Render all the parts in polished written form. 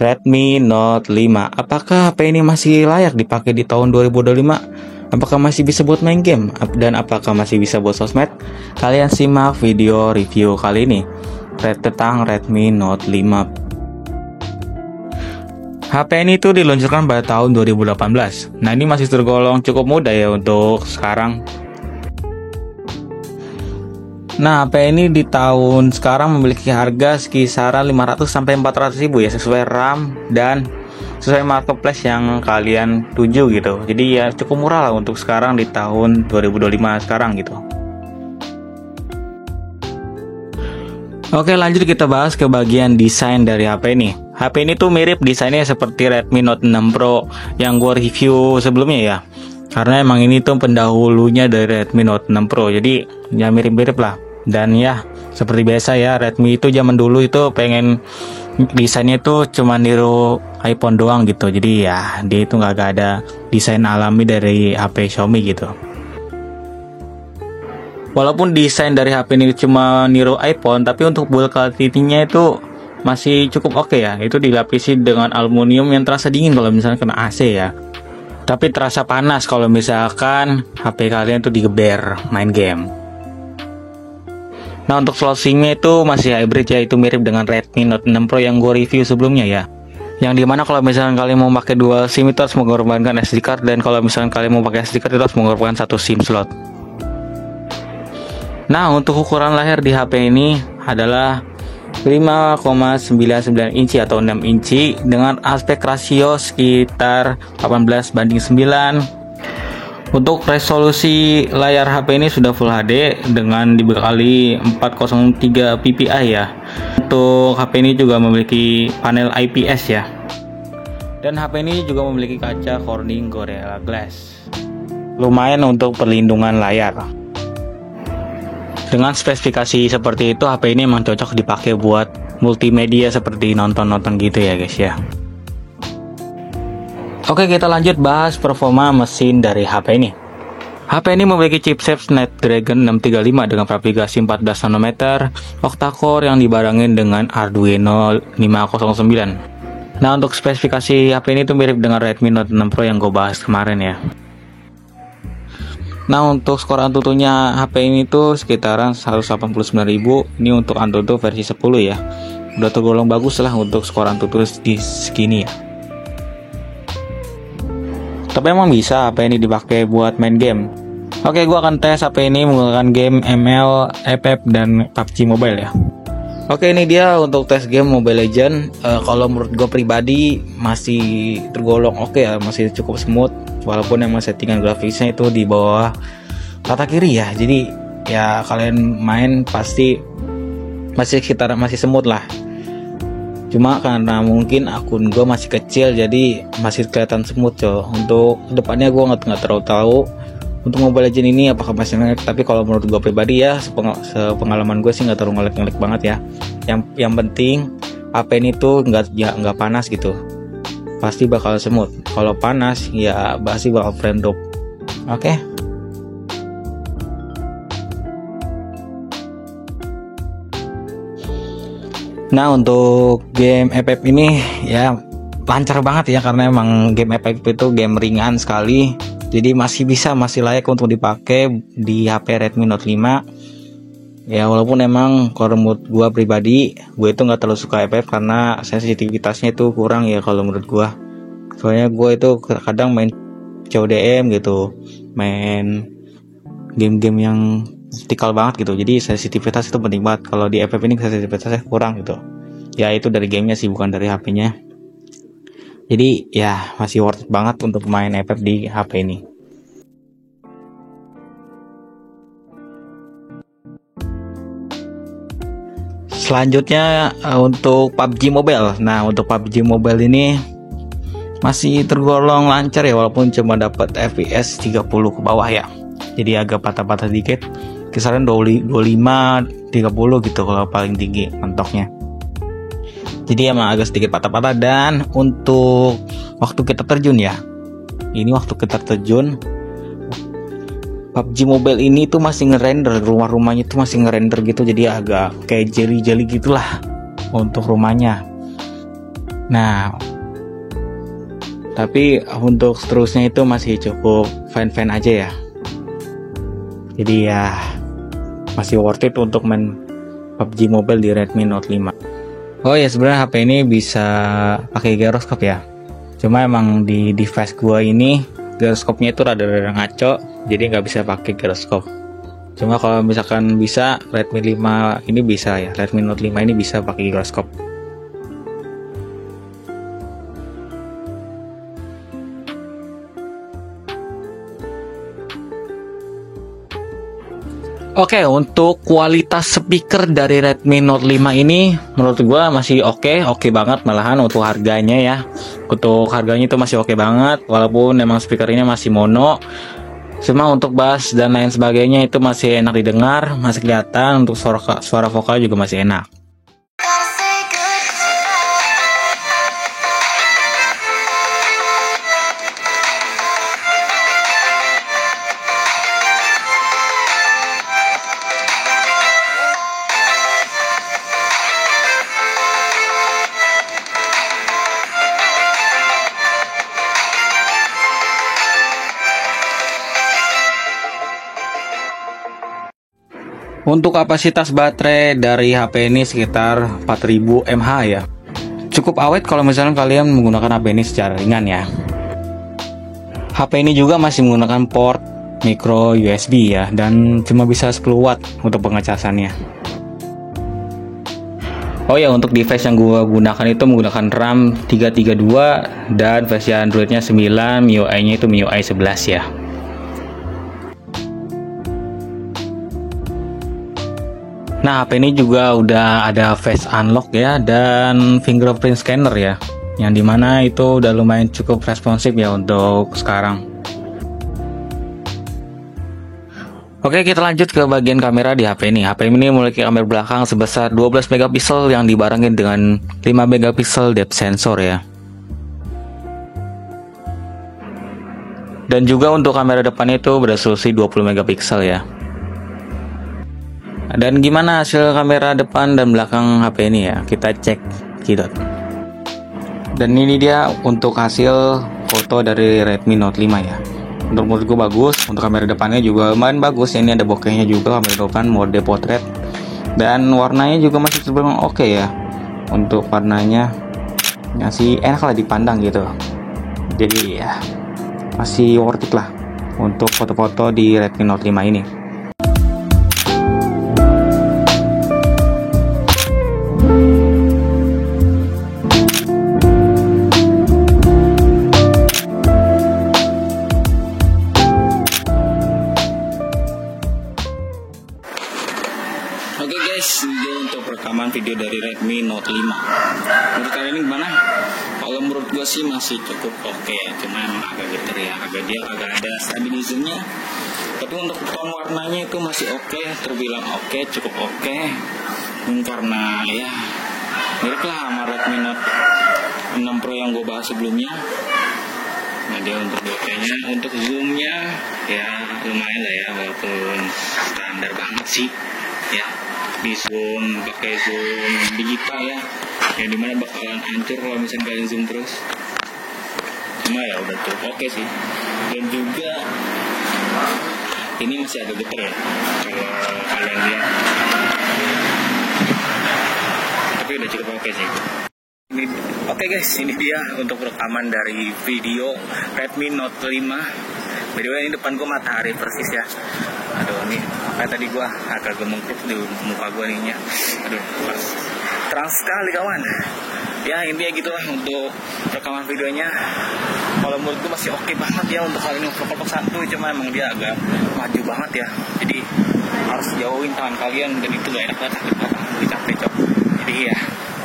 Redmi Note 5. Apakah HP ini masih layak dipakai di tahun 2025? Apakah masih bisa buat main game? Dan apakah masih bisa buat sosmed? Kalian simak video review kali ini tentang Redmi Note 5. HP ini tuh diluncurkan pada tahun 2018. Nah, ini masih tergolong cukup muda ya untuk sekarang. Nah, HP ini di tahun sekarang memiliki harga kisaran 500 sampai 400 ribu ya, sesuai RAM dan sesuai marketplace yang kalian tuju gitu. Jadi ya cukup murah lah untuk sekarang di tahun 2025 sekarang gitu. Oke, lanjut kita bahas ke bagian desain dari HP ini. HP ini tuh mirip desainnya seperti Redmi Note 6 Pro yang gue review sebelumnya ya. Karena emang ini tuh pendahulunya dari Redmi Note 6 Pro. Jadi ya mirip-mirip lah. Dan ya seperti biasa ya, Redmi itu zaman dulu itu pengen desainnya itu cuma niru iPhone doang gitu. Jadi ya dia itu nggak ada desain alami dari HP Xiaomi gitu. Walaupun desain dari HP ini cuma niru iPhone, tapi untuk build quality-nya itu masih cukup oke ya. Itu dilapisi dengan aluminium yang terasa dingin kalau misalnya kena AC ya. Tapi terasa panas kalau misalkan HP kalian tuh digeber main game. Nah, untuk slot SIM-nya itu masih hybrid ya, itu mirip dengan Redmi Note 6 Pro yang gue review sebelumnya ya. Yang dimana kalau misalkan kalian mau pakai dual SIM itu harus mengorbankan SD card, dan kalau misalkan kalian mau pakai SD card itu harus mengorbankan satu SIM slot. Nah, untuk ukuran layar di HP ini adalah 5,99 inci atau 6 inci dengan aspek rasio sekitar 18:9. Untuk resolusi layar HP ini sudah Full HD dengan dibekali 403 ppi ya. Untuk HP ini juga memiliki panel IPS ya. Dan HP ini juga memiliki kaca Corning Gorilla Glass. Lumayan untuk perlindungan layar. Dengan spesifikasi seperti itu, HP ini memang cocok dipakai buat multimedia seperti nonton-nonton gitu ya guys ya. Oke, kita lanjut bahas performa mesin dari HP ini. HP ini memiliki chipset Snapdragon 635 dengan propagasi 14 nanometer, octa-core yang dibarengin dengan Arduino 509. Nah, untuk spesifikasi HP ini tuh mirip dengan Redmi Note 6 Pro yang gue bahas kemarin ya. Nah, untuk skor Antutunya HP ini tuh sekitaran 189.000. Ini untuk Antutu versi 10 ya. Udah tergolong bagus lah untuk skor Antutu di segini ya. Tapi emang bisa HP ini dipakai buat main game. Oke, gua akan tes HP ini menggunakan game ML, FF, dan PUBG Mobile ya. Oke, ini dia untuk tes game Mobile Legends. Kalau menurut gue pribadi masih tergolong oke ya, masih cukup smooth. Walaupun emang settingan grafisnya itu di bawah rata kiri ya. Jadi ya kalian main pasti masih sekitar masih smooth lah. Cuma karena mungkin akun gue masih kecil jadi masih kelihatan smooth coy. Untuk kedepannya gue nggak terlalu tahu untuk Mobile Legends ini apakah masih ngelag. Tapi kalau menurut gue pribadi ya, sepengalaman gue sih nggak terlalu ngelag banget ya. Yang penting HP ini tuh nggak panas gitu, pasti bakal smooth. Kalau panas ya pasti bakal frame drop. Oke. Nah, untuk game FF ini ya lancar banget ya, karena emang game FF itu game ringan sekali. Jadi masih layak untuk dipakai di HP Redmi Note 5. Ya walaupun emang kalau menurut gue pribadi, gue itu nggak terlalu suka FF karena sensitivitasnya itu kurang ya kalau menurut gue. Soalnya gue itu kadang main CODM gitu, main game-game yang vertikal banget gitu. Jadi sensitivitas itu penting banget. Kalau di FF ini sensitivitasnya kurang gitu. Ya itu dari gamenya sih, bukan dari HP-nya. Jadi ya masih worth it banget untuk main FF di HP ini. Selanjutnya untuk PUBG Mobile. Nah, untuk PUBG Mobile ini masih tergolong lancar ya, walaupun cuma dapat FPS 30 ke bawah ya. Jadi agak patah-patah dikit. Kisaran 25 30 gitu kalau paling tinggi mentoknya. Jadi emang agak sedikit patah-patah. Dan untuk waktu kita terjun ya, ini waktu kita terjun PUBG Mobile ini tuh masih ngerender, rumah-rumahnya tuh masih ngerender gitu. Jadi agak kayak jeli-jeli gitulah untuk rumahnya. Nah, tapi untuk seterusnya itu masih cukup fine-fine aja ya. Jadi ya masih worth it untuk main PUBG Mobile di Redmi Note 5. Oh ya, sebenarnya HP ini bisa pakai gyroscope ya. Cuma emang di device gua ini gyroscope-nya itu rada-rada ngaco, jadi nggak bisa pakai gyroscope. Cuma kalau misalkan bisa, Redmi 5 ini bisa ya, Redmi Note 5 ini bisa pakai gyroscope. Oke, untuk kualitas speaker dari Redmi Note 5 ini menurut gua masih oke banget, malahan untuk harganya ya. Untuk harganya itu masih oke banget, walaupun memang speaker ini masih mono. Cuma untuk bass dan lain sebagainya itu masih enak didengar, masih kelihatan. Untuk suara vokal juga masih enak. Untuk kapasitas baterai dari HP ini sekitar 4000 mAh ya. Cukup awet kalau misalnya kalian menggunakan HP ini secara ringan ya. HP ini juga masih menggunakan port micro USB ya, dan cuma bisa 10 watt untuk pengecasannya. Oh ya, untuk device yang gua gunakan itu menggunakan RAM 332 dan versi Androidnya 9, MIUI-nya itu MIUI 11 ya. Nah, HP ini juga udah ada face unlock ya, dan fingerprint scanner ya, yang dimana itu udah lumayan cukup responsif ya untuk sekarang. Oke, kita lanjut ke bagian kamera di HP ini. HP ini memiliki kamera belakang sebesar 12 megapiksel yang dibarengin dengan 5 megapiksel depth sensor ya. Dan juga untuk kamera depan itu beresolusi 20 megapiksel ya. Dan gimana hasil kamera depan dan belakang HP ini ya? Kita cek gitu. Dan ini dia untuk hasil foto dari Redmi Note 5 ya. Menurut gue bagus. Untuk kamera depannya juga lumayan bagus. Ini ada bokehnya juga, kamera depan mode portrait. Dan warnanya juga masih terbilang oke ya. Untuk warnanya masih enak lah dipandang gitu. Jadi ya masih worth it lah untuk foto-foto di Redmi Note 5 ini. Oke guys, ini untuk rekaman video dari Redmi Note 5. Menurut kalian ini gimana? Kalau menurut gue sih masih cukup oke ya, cuma emang agak geter ya, agak ada stabilismnya. Tapi untuk tone warnanya itu masih oke, terbilang oke, cukup oke. Karena ya mirip lah sama Redmi Note 6 Pro yang gue bahas sebelumnya. Nah, dia untuk bokehnya, untuk zoomnya ya lumayan lah ya, walaupun standar banget sih ya. Di zoom pakai zoom digital ya, yang dimana bakalan hancur kalau misalnya kalian zoom terus. Cuma ya udah cukup oke sih. Dan juga ini masih agak geter ya kalau kalian lihat, tapi udah cukup oke sih. Oke guys, ini dia untuk rekaman dari video Redmi Note 5. By the way, ini depan gue matahari persis ya. Aduh, nih kayak tadi gue agak gemengkluk di muka gue nih. Aduh, terang sekali kawan. Ya intinya gitu lah untuk rekaman videonya. Kalau menurut gue masih oke banget ya untuk kali ini vlog satu, cuma emang dia agak maju banget ya. Jadi harus jauhin tangan kalian, dan itu gak enak banget, capek cok. Jadi ya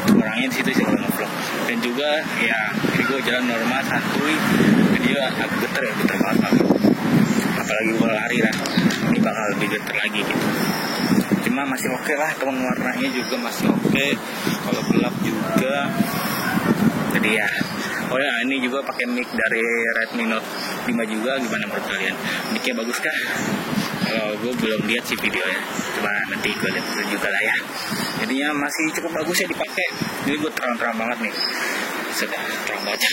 kurangin situ sih kalau ngevlog. Dan juga ya ini gue jalan normal santuy, jadi agak geter ya, geter banget. Apalagi gue lari lah, ini bakal lebih geter lagi gitu. Cuma masih oke lah, tone warnanya juga masih oke. Kalau gelap juga. Jadi ya, oh ya ini juga pakai mic dari Redmi Note 5 juga. Gimana menurut kalian? Mic-nya bagus kah? Kalau gue belum lihat sih videonya, cuma nanti gue lihat juga lah ya. Jadinya masih cukup bagus ya dipakai. Ini gue terang-terang banget nih. sudah terang baca.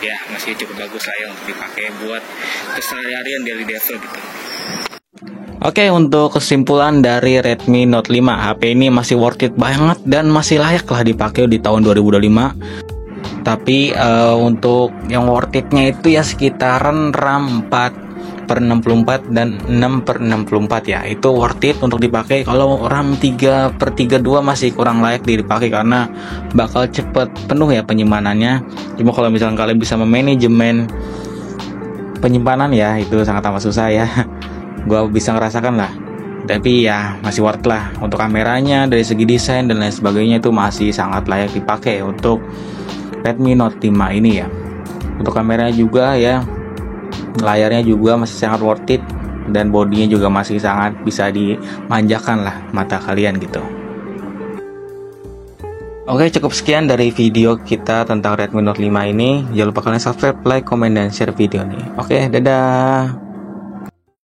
Ya masih cukup bagus lah ya untuk dipakai buat keseharian daily level gitu. Oke, untuk kesimpulan dari Redmi Note 5, HP ini masih worth it banget dan masih layak lah dipakai di tahun 2025. Tapi untuk yang worth it-nya itu ya sekitaran RAM 4/64 dan 6/64 ya. Itu worth it untuk dipakai. Kalau RAM 3/32 masih kurang layak dipakai karena bakal cepet penuh ya penyimpanannya. Cuma kalau misalnya kalian bisa memanajemen penyimpanan ya, itu sangat amat susah ya. Gua bisa ngerasakan lah. Tapi ya masih worth lah. Untuk kameranya dari segi desain dan lain sebagainya itu masih sangat layak dipakai untuk Redmi Note 5 ini ya. Untuk kameranya juga ya, layarnya juga masih sangat worth it dan bodinya juga masih sangat bisa dimanjakan lah mata kalian gitu. Oke, cukup sekian dari video kita tentang Redmi Note 5 ini. Jangan lupa kalian subscribe, like, komen, dan share video ini. Oke, dadah.